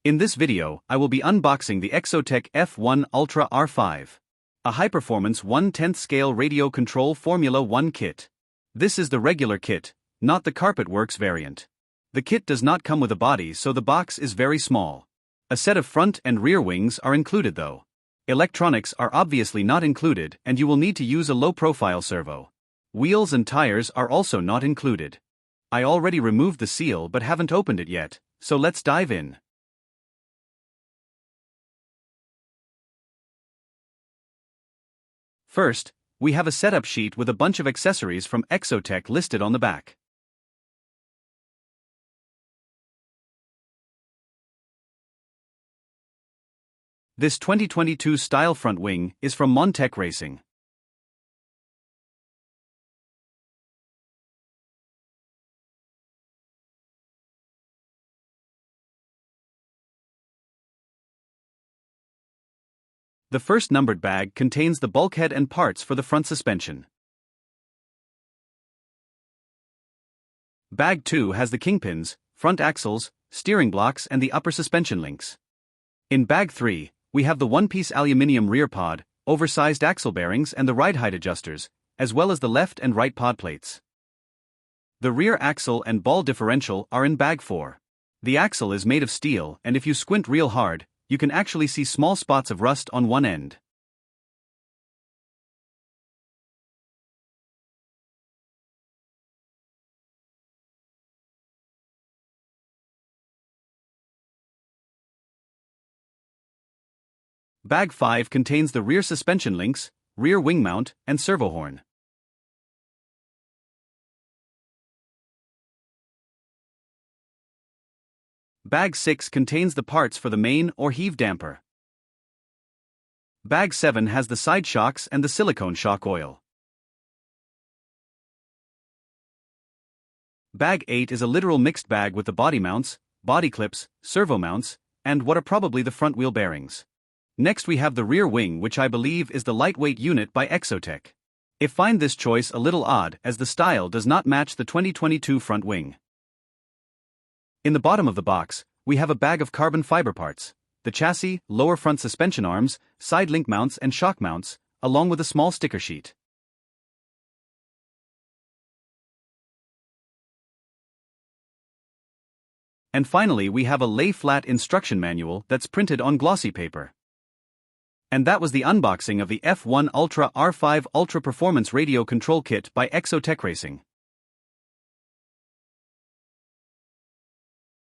In this video, I will be unboxing the Exotek F1 Ultra R5, a high-performance 1/10 scale radio control Formula 1 kit. This is the regular kit, not the CarpetWorks variant. The kit does not come with a body, so the box is very small. A set of front and rear wings are included though. Electronics are obviously not included, and you will need to use a low-profile servo. Wheels and tires are also not included. I already removed the seal but haven't opened it yet, so let's dive in. First, we have a setup sheet with a bunch of accessories from Exotek listed on the back. This 2022 style front wing is from Exotek Racing. The first numbered bag contains the bulkhead and parts for the front suspension. Bag 2 has the kingpins, front axles, steering blocks and the upper suspension links. In Bag 3, we have the one-piece aluminium rear pod, oversized axle bearings and the ride height adjusters, as well as the left and right pod plates. The rear axle and ball differential are in Bag 4. The axle is made of steel, and if you squint real hard, you can actually see small spots of rust on one end. Bag 5 contains the rear suspension links, rear wing mount, and servo horn. Bag 6 contains the parts for the main or heave damper. Bag 7 has the side shocks and the silicone shock oil. Bag 8 is a literal mixed bag with the body mounts, body clips, servo mounts, and what are probably the front wheel bearings. Next we have the rear wing, which I believe is the lightweight unit by Exotek. I find this choice a little odd as the style does not match the 2022 front wing. In the bottom of the box, we have a bag of carbon fiber parts, the chassis, lower front suspension arms, side link mounts and shock mounts, along with a small sticker sheet. And finally we have a lay-flat instruction manual that's printed on glossy paper. And that was the unboxing of the F1 Ultra R5 Ultra Performance Radio Control Kit by Exotek Racing.